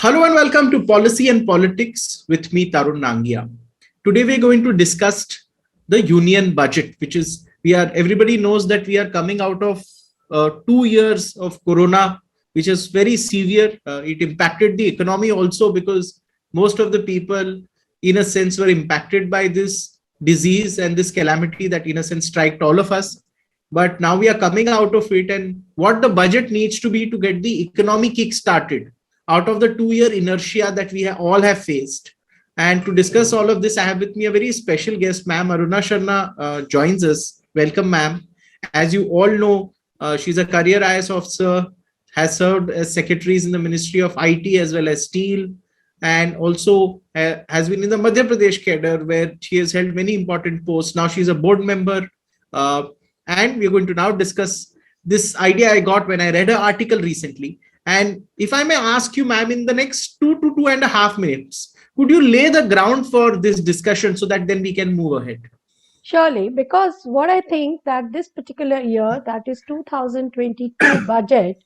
Hello and welcome to Policy and Politics with me, Tarun Nangia. Today we're going to discuss the union budget, which is everybody knows that we are coming out of 2 years of Corona, which is very severe. It impacted the economy also because most of the people, in a sense, were impacted by this disease and this calamity that, in a sense, striked all of us. But now we are coming out of it, and what the budget needs to be to get the economy kick started out of the 2 year inertia that we all have faced. And to discuss all of this, I have with me a very special guest, ma'am. Aruna Sharma joins us. Welcome, ma'am. As you all know, she's a career IAS officer, has served as secretaries in the Ministry of IT as well as Steel, and also has been in the Madhya Pradesh cadre where she has held many important posts. Now she's a board member. And we're going to now discuss this idea I got when I read an article recently. And if I may ask you, ma'am, in the next 2 to 2.5 minutes, could you lay the ground for this discussion so that then we can move ahead? Surely, because what I think that this particular year, that is 2022 budget,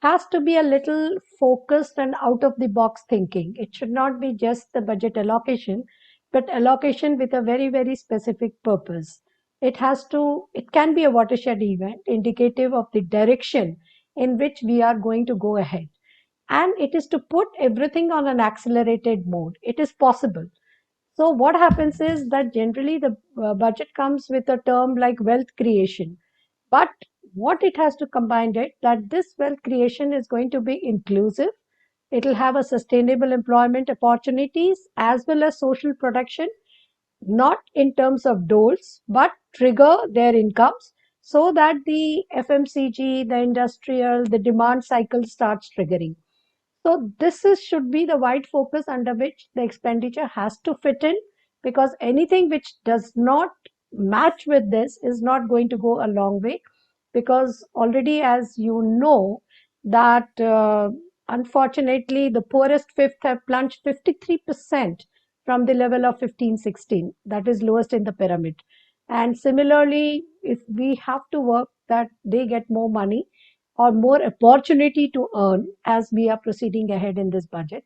has to be a little focused and out of the box thinking. It should not be just the budget allocation, but allocation with a very, very specific purpose. It can be a watershed event indicative of the direction in which we are going to go ahead. And it is to put everything on an accelerated mode. It is possible. So what happens is that generally the budget comes with a term like wealth creation. But what it has to combine it, that this wealth creation is going to be inclusive. It will have a sustainable employment opportunities as well as social protection, not in terms of doles, but trigger their incomes so that the FMCG, the industrial, the demand cycle starts triggering. So should be the wide focus under which the expenditure has to fit in, because anything which does not match with this is not going to go a long way, because already, as you know, that unfortunately the poorest fifth have plunged 53% from the level of 15-16, that is lowest in the pyramid. And similarly, if we have to work that they get more money or more opportunity to earn as we are proceeding ahead in this budget,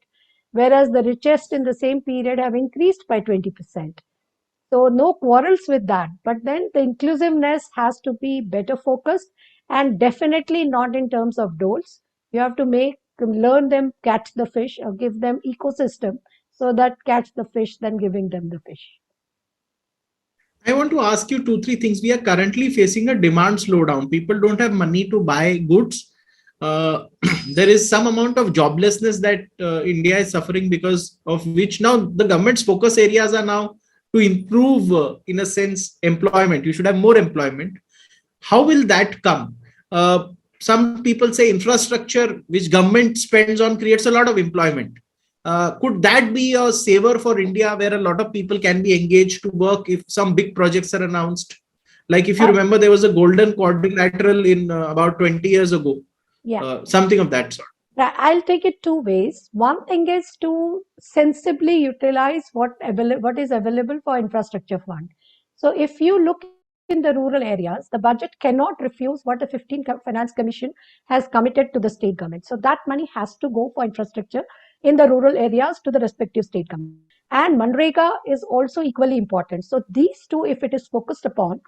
whereas the richest in the same period have increased by 20%. So no quarrels with that, but then the inclusiveness has to be better focused, and definitely not in terms of doles. You have to learn them catch the fish, or give them ecosystem so that catch the fish, then giving them the fish. I want to ask you two, three things. We are currently facing a demand slowdown. People don't have money to buy goods. Uh, there is some amount of joblessness that India is suffering, because of which now the government's focus areas are now to improve, in a sense, employment. You should have more employment. How will that come? Some people say infrastructure, which government spends on, creates a lot of employment. Could that be a saver for India, where a lot of people can be engaged to work if some big projects are announced? Like if you remember, there was a golden quadrilateral in about 20 years ago, something of that sort. I'll take it two ways. One thing is to sensibly utilize what is available for infrastructure fund. So if you look in the rural areas, the budget cannot refuse what the 15th Finance Commission has committed to the state government. So that money has to go for infrastructure in the rural areas to the respective state government. And Manrega is also equally important. So these two, if it is focused upon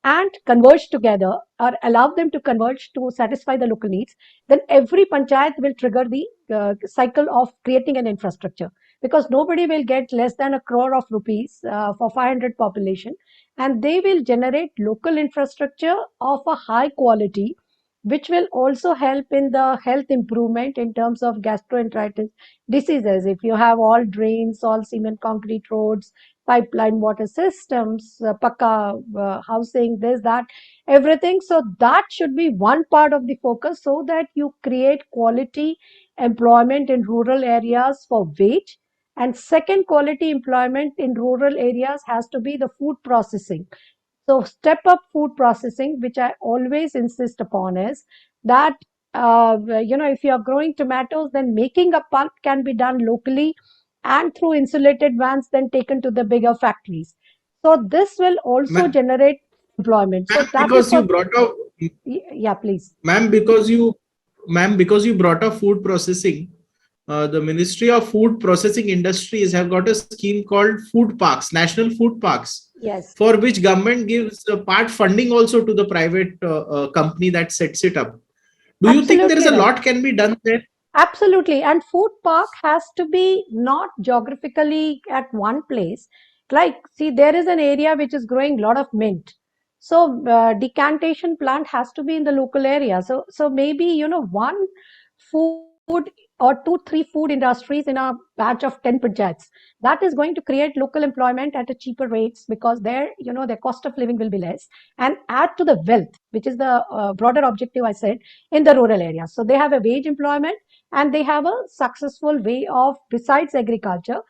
and converge together, or allow them to converge to satisfy the local needs, then every panchayat will trigger the cycle of creating an infrastructure, because nobody will get less than a crore of rupees for 500 population, and they will generate local infrastructure of a high quality, which will also help in the health improvement in terms of gastroenteritis diseases. If you have all drains, all cement concrete roads, pipeline water systems, pakka housing, this, that, everything. So that should be one part of the focus, so that you create quality employment in rural areas for wage. And second, quality employment in rural areas has to be the food processing. So step up food processing, which I always insist upon, is that if you are growing tomatoes, then making a pulp can be done locally and through insulated vans, then taken to the bigger factories. So this will also generate employment. So that because is you brought up, yeah, please. ma'am, because you brought up food processing. the Ministry of Food Processing Industries have got a scheme called food parks, national food parks, Yes, for which government gives part funding also to the private company that sets it up. Do you think there is absolutely a right. lot can be done there? Absolutely. And food park has to be not geographically at one place. Like, see, there is an area which is growing a lot of mint. So, decantation plant has to be in the local area. So maybe, one food or two, three food industries in a batch of 10 projects. That is going to create local employment at a cheaper rates because their cost of living will be less and add to the wealth, which is the broader objective I said in the rural areas. So they have a wage employment and they have a successful way of besides agriculture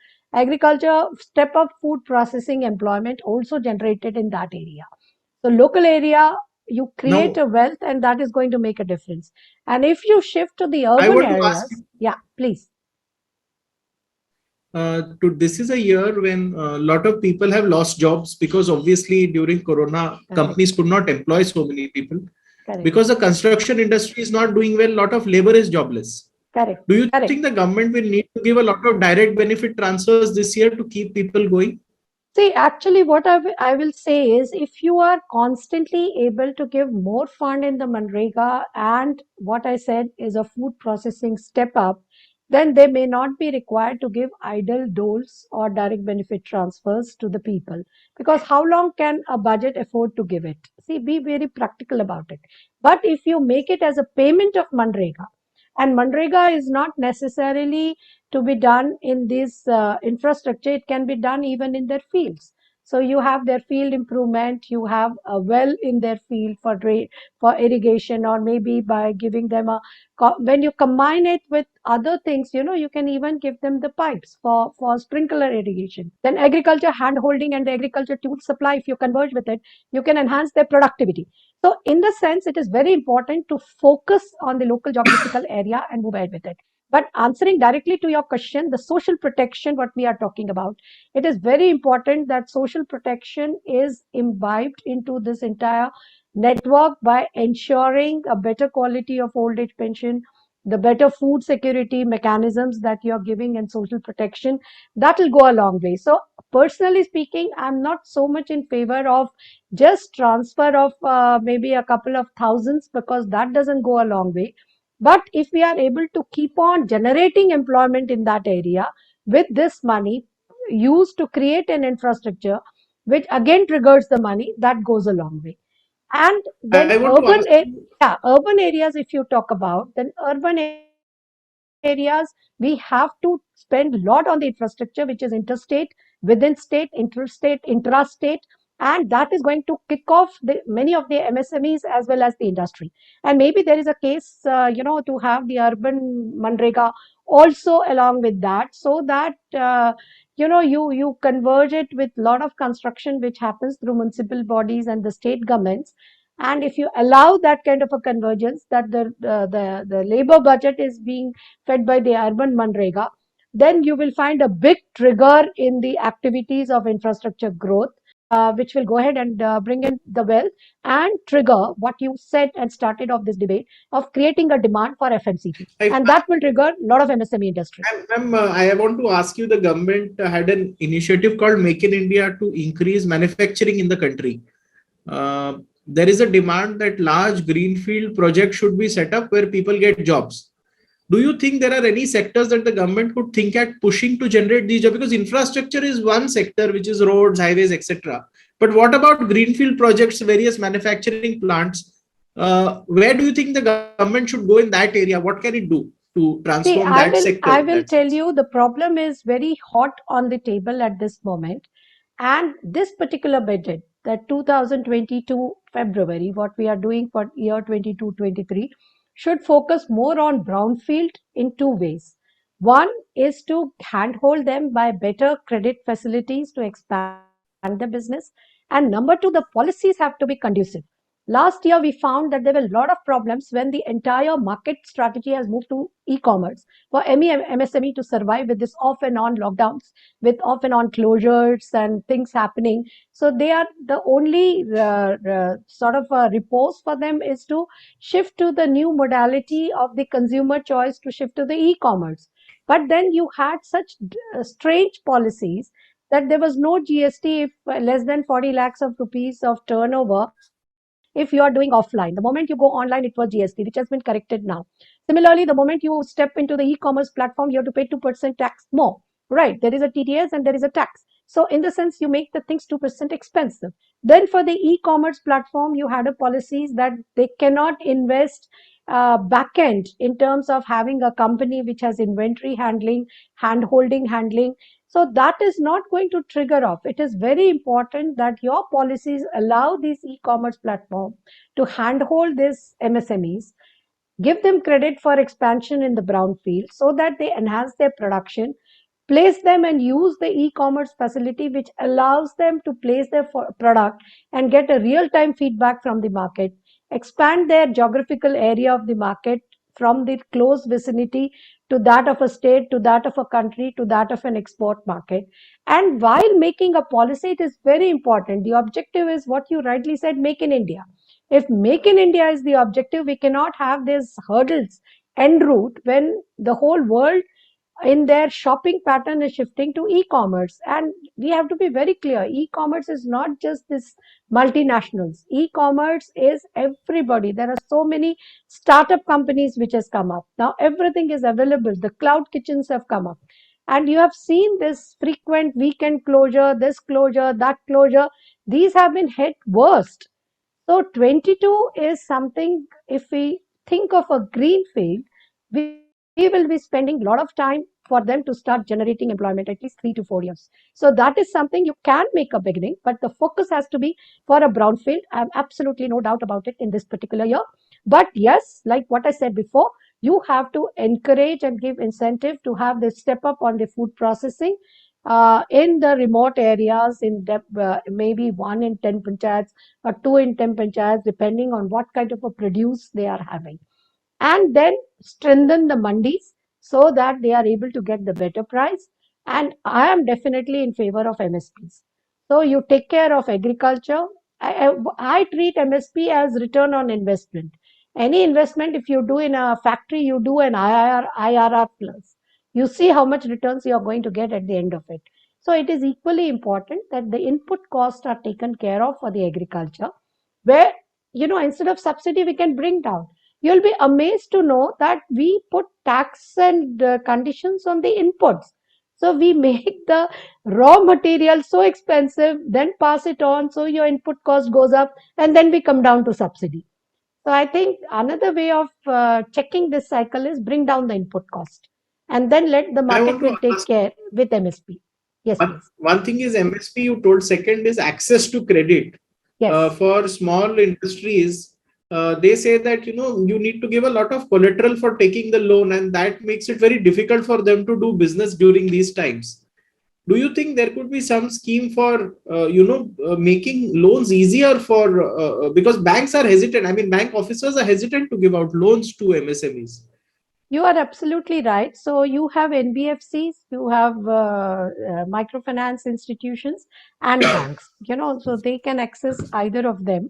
step up food processing employment also generated in that area. So local area, you create Now, a wealth and that is going to make a difference. And if you shift to the I urban want to ask areas, you, yeah, please. this is a year when a lot of people have lost jobs because obviously during Corona, Correct, companies could not employ so many people. correct, Because the construction industry is not doing well, a lot of labor is jobless. correct, Do you think correct. the government will need to give a lot of direct benefit transfers this year to keep people going? See, actually, what I will say is if you are constantly able to give more fund in the Manrega and what I said is a food processing step up, then they may not be required to give idle doles or direct benefit transfers to the people. Because how long can a budget afford to give it? See, be very practical about it. But if you make it as a payment of Manrega, and Manrega is not necessarily to be done in this infrastructure. It can be done even in their fields. So you have their field improvement, you have a well in their field for irrigation, or maybe by giving them when you combine it with other things, you can even give them the pipes for sprinkler irrigation. Then agriculture hand holding and the agriculture tool supply, if you converge with it, you can enhance their productivity. So in the sense, it is very important to focus on the local geographical area and move ahead with it. But answering directly to your question, the social protection, what we are talking about, it is very important that social protection is imbibed into this entire network by ensuring a better quality of old age pension, the better food security mechanisms that you are giving and social protection. That will go a long way. So, personally speaking, I'm not so much in favor of just transfer of maybe a couple of thousands because that doesn't go a long way. But if we are able to keep on generating employment in that area with this money used to create an infrastructure, which again triggers the money, that goes a long way. And then I want to ask you, yeah, urban areas, if you talk about, then urban areas, we have to spend a lot on the infrastructure, which is interstate, within state, interstate, intrastate, and that is going to kick off many of the MSMEs as well as the industry. And maybe there is a case, to have the urban Manrega also along with that, so that you converge it with a lot of construction which happens through municipal bodies and the state governments. And if you allow that kind of a convergence, that the labor budget is being fed by the urban Manrega, then you will find a big trigger in the activities of infrastructure growth, which will go ahead and bring in the wealth and trigger what you said and started off this debate of creating a demand for FMCG. I, And that will trigger a lot of MSME industry. I want to ask you, the government had an initiative called Make in India to increase manufacturing in the country. There is a demand that large greenfield projects should be set up where people get jobs. Do you think there are any sectors that the government could think at pushing to generate these jobs? Because infrastructure is one sector, which is roads, highways, etc. But what about greenfield projects, various manufacturing plants? Where do you think the government should go in that area? What can it do to See, transform I that will sector I in will that tell sense? you the problem is very hot on the table at this moment. And this particular budget, the 2022 February, what we are doing for year 22-23, should focus more on brownfield in two ways. One is to handhold them by better credit facilities to expand the business. And number two, the policies have to be conducive. Last year, we found that there were a lot of problems when the entire market strategy has moved to e-commerce for any MSME to survive with this off and on lockdowns, with off and on closures and things happening. So they are the only sort of repose for them is to shift to the new modality of the consumer choice to shift to the e-commerce. But then you had such strange policies that there was no GST if less than 40 lakhs of rupees of turnover if you are doing offline. The moment you go online, it was GST, which has been corrected now. Similarly, the moment you step into the e-commerce platform, you have to pay 2% tax more, right? There is a TDS and there is a tax. So in the sense, you make the things 2% expensive. Then for the e-commerce platform, you had a policies that they cannot invest back end in terms of having a company which has inventory handling, hand holding handling. So that is not going to trigger off. It is very important that your policies allow these e-commerce platform to handhold these MSMEs, give them credit for expansion in the brownfield so that they enhance their production, place them and use the e-commerce facility which allows them to place their product and get a real-time feedback from the market, expand their geographical area of the market from the close vicinity to that of a state, to that of a country, to that of an export market. And while making a policy, it is very important. The objective is what you rightly said, make in India. If make in India is the objective, we cannot have these hurdles en route when the whole world in their shopping pattern is shifting to e-commerce. And we have to be very clear, e-commerce is not just this multinationals. E-commerce is everybody. There are so many startup companies which has come up now. Everything is available. The cloud kitchens have come up, and you have seen this frequent weekend closure, this closure, that closure. These have been hit worst. So 22 is something, if we think of a green field, we will be spending a lot of time for them to start generating employment, at least 3 to 4 years. So that is something you can make a beginning, but the focus has to be for a brownfield. I have absolutely no doubt about it in this particular year. But yes, like what I said before, you have to encourage and give incentive to have this step up on the food processing in the remote areas, in maybe 1 in 10 panchayats or 2 in 10 panchayats, depending on what kind of a produce they are having, and then strengthen the mandis so that they are able to get the better price. And I am definitely in favor of MSPs. So you take care of agriculture. I treat MSP as return on investment. Any investment, if you do in a factory, you do an IRR plus. You see how much returns you are going to get at the end of it. So it is equally important that the input costs are taken care of for the agriculture, where, instead of subsidy, we can bring down. You'll be amazed to know that we put tax and conditions on the inputs. So we make the raw material so expensive, then pass it on, so your input cost goes up, and then we come down to subsidy. So I think another way of checking this cycle is bring down the input cost, and then let the I market want to will take ask care with MSP. Yes, please. one thing is MSP you told. Second is access to credit. Yes. For small industries, they say that you need to give a lot of collateral for taking the loan, and that makes it very difficult for them to do business during these times. Do you think there could be some scheme for making loans easier for because banks are hesitant? I mean, bank officers are hesitant to give out loans to MSMEs. You are absolutely right. So you have NBFCs, you have microfinance institutions and banks, so they can access either of them.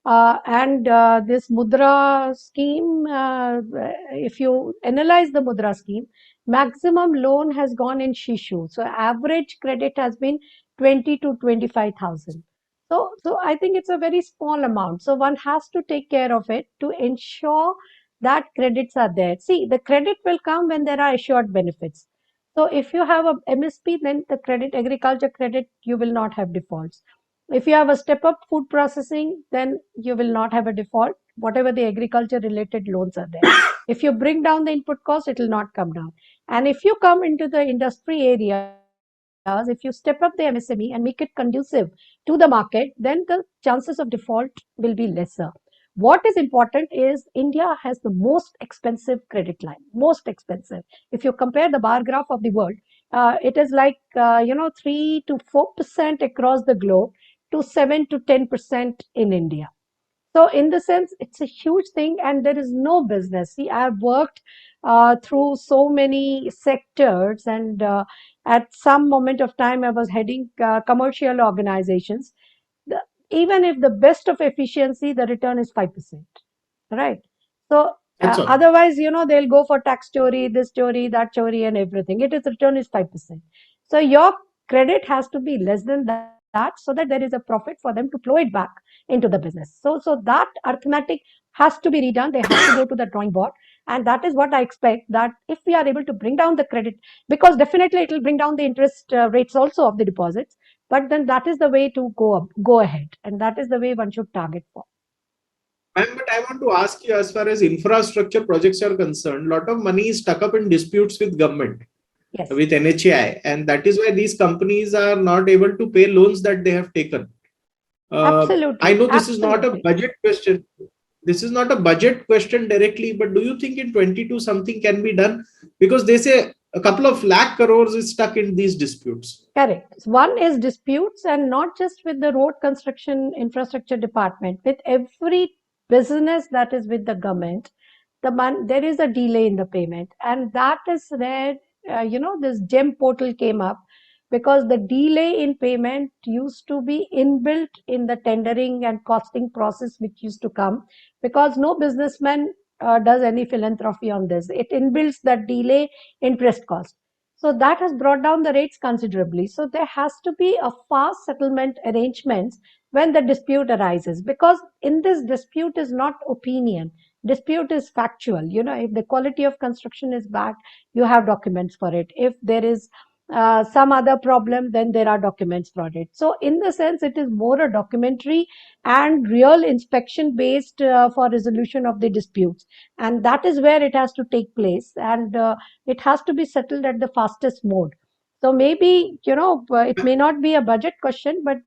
And this Mudra scheme, if you analyze the Mudra scheme, maximum loan has gone in Shishu. So average credit has been 20 to 25,000. So I think it's a very small amount. So one has to take care of it to ensure that credits are there. See, the credit will come when there are assured benefits. So if you have a MSP, then the credit, agriculture credit, you will not have defaults. If you have a step up food processing, then you will not have a default, whatever the agriculture related loans are there. If you bring down the input cost, it will not come down. And if you come into the industry areas, if you step up the MSME and make it conducive to the market, then the chances of default will be lesser. What is important is India has the most expensive credit line, most expensive. If you compare the bar graph of the world, it is like 3 to 4% across the globe to 7 to 10% in India. So, in the sense, it's a huge thing, and there is no business. See, I've worked through so many sectors, and at some moment of time, I was heading commercial organizations. Even if the best of efficiency, the return is 5%, right? So That's all. Otherwise, they'll go for tax story, this story, that story, and everything. It is return is 5%. So your credit has to be less than that, so that there is a profit for them to flow it back into the business. So that arithmetic has to be redone. They have to go to the drawing board, and that is what I expect. That if we are able to bring down the credit, because definitely it will bring down the interest rates also of the deposits. But then that is the way to go ahead, and that is the way one should target for. Ma'am, but I want to ask you, as far as infrastructure projects are concerned, a lot of money is stuck up in disputes with government, Yes, with NHAI, and that is why these companies are not able to pay loans that they have taken. I absolutely, know this is not a absolutely. budget question. This is not a budget question directly, but do you think in 22 something can be done? Because they say a couple of lakh crores is stuck in these disputes. Correct. One is disputes, and not just with the road construction infrastructure department, with every business that is with the government, there is a delay in the payment, and that is where this GEM portal came up, because the delay in payment used to be inbuilt in the tendering and costing process which used to come, because no businessman does any philanthropy on this. It inbuilds that delay interest cost. So that has brought down the rates considerably. So there has to be a fast settlement arrangements when the dispute arises, because in this dispute is not opinion. Dispute is factual. If the quality of construction is bad, you have documents for it. If there is some other problem, then there are documents for it. So in the sense, it is more a documentary and real inspection based for resolution of the disputes, and that is where it has to take place. And it has to be settled at the fastest mode. So maybe, it may not be a budget question, but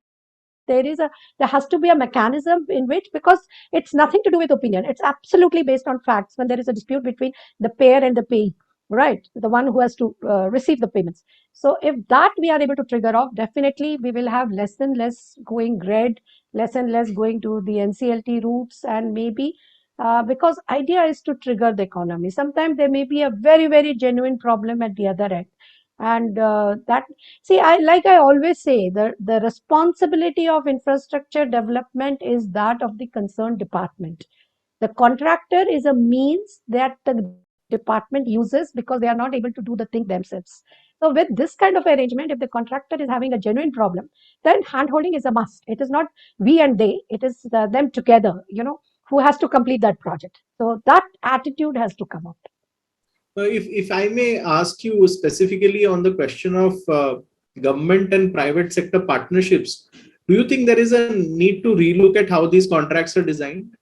there has to be a mechanism in which, because it's nothing to do with opinion, it's absolutely based on facts. When there is a dispute between the payer and the payee, right, the one who has to receive the payments. So if that we are able to trigger off, definitely we will have less and less going red, less and less going to the NCLT routes, and maybe because idea is to trigger the economy. Sometimes there may be a very, very genuine problem at the other end. And that, see, I always say, the responsibility of infrastructure development is that of the concerned department. The contractor is a means that the department uses because they are not able to do the thing themselves. So with this kind of arrangement, if the contractor is having a genuine problem, then handholding is a must. It is not we and they, it is them together, who has to complete that project. So that attitude has to come up. If I may ask you specifically on the question of government and private sector partnerships, do you think there is a need to relook at how these contracts are designed?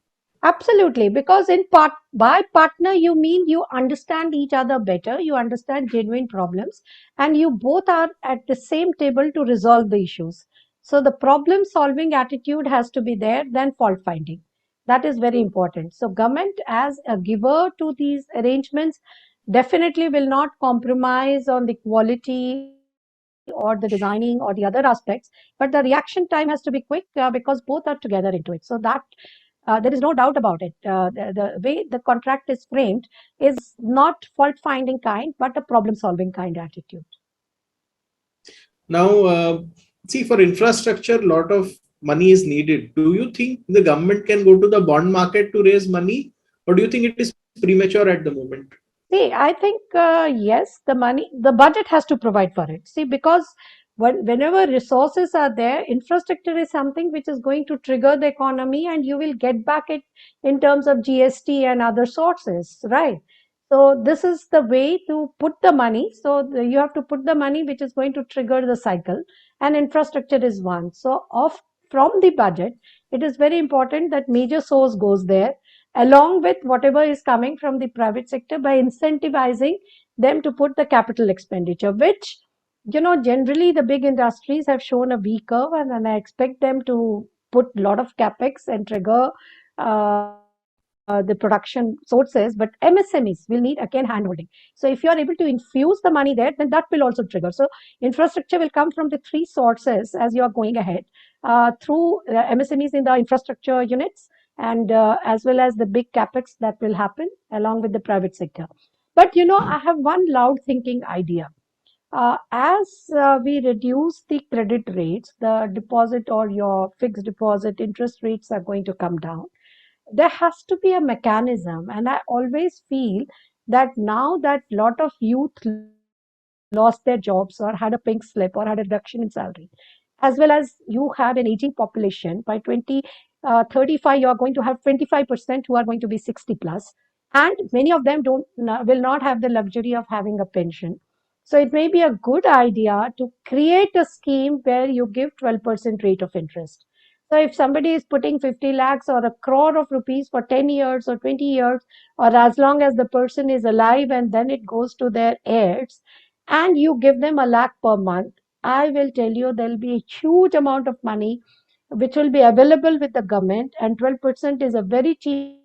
Absolutely, because in part by partner you mean you understand each other better, you understand genuine problems, and you both are at the same table to resolve the issues. So the problem solving attitude has to be there than fault finding. That is very important. So government as a giver to these arrangements definitely will not compromise on the quality or the designing or the other aspects, but the reaction time has to be quick, because both are together into it. So that there is no doubt about it. The way the contract is framed is not fault finding kind, but a problem solving kind attitude. Now, see, for infrastructure, a lot of money is needed. Do you think the government can go to the bond market to raise money, or do you think it is premature at the moment? See, I think yes, the budget has to provide for it. See, because whenever resources are there, infrastructure is something which is going to trigger the economy, and you will get back it in terms of GST and other sources, right? So this is the way to put the money. So you have to put the money which is going to trigger the cycle, and infrastructure is one. So off from the budget, it is very important that major source goes there along with whatever is coming from the private sector, by incentivizing them to put the capital expenditure, which generally the big industries have shown a V curve, and I expect them to put a lot of capex and trigger the production sources. But MSMEs will need again handholding. So if you are able to infuse the money there, then that will also trigger. So infrastructure will come from the three sources as you are going ahead, through MSMEs in the infrastructure units, and as well as the big capex that will happen along with the private sector. But I have one loud thinking idea. As we reduce the credit rates, the deposit or your fixed deposit interest rates are going to come down. there has to be a mechanism. And I always feel that now that lot of youth lost their jobs or had a pink slip or had a reduction in salary, as well as you had an aging population, by 2035 you are going to have 25% who are going to be 60 plus, and many of them don't will not have the luxury of having a pension. So it may be a good idea to create a scheme where you give 12% rate of interest. So if somebody is putting 50 lakhs or a crore of rupees for 10 years or 20 years, or as long as the person is alive and then it goes to their heirs, and you give them a lakh per month, I will tell you there'll be a huge amount of money which will be available with the government, and 12% is a very cheap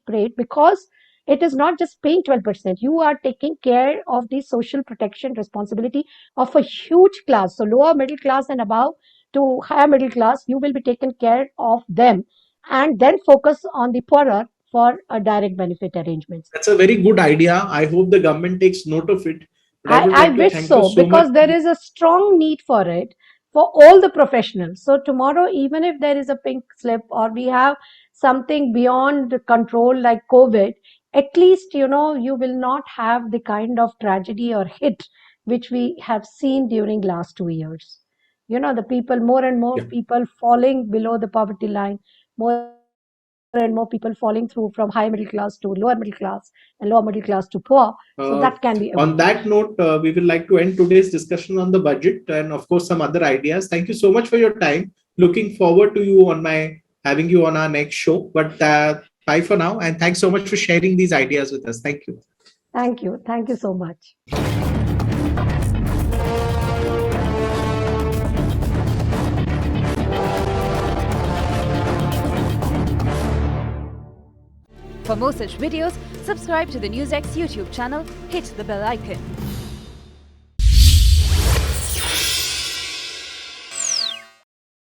rate because it is not just paying 12%. You are taking care of the social protection responsibility of a huge class. So lower middle class and above to higher middle class, you will be taken care of them, and then focus on the poorer for a direct benefit arrangements. That's a very good idea. I hope the government takes note of it. But I would I like to wish thank you so, so much. because there is a strong need for it for all the professionals. So tomorrow, even if there is a pink slip or we have something beyond control like COVID, at least you will not have the kind of tragedy or hit which we have seen during last 2 years. The people, more and more Yeah. people falling below the poverty line, more and more people falling through from high middle class to lower middle class, and lower middle class to poor. So that can be avoided. On that note, we will like to end today's discussion on the budget and, of course, some other ideas. Thank you so much for your time. Looking forward to you on my having you on our next show. But bye for now, and thanks so much for sharing these ideas with us. Thank you. Thank you. Thank you so much. For more such videos, subscribe to the NewsX YouTube channel, hit the bell icon.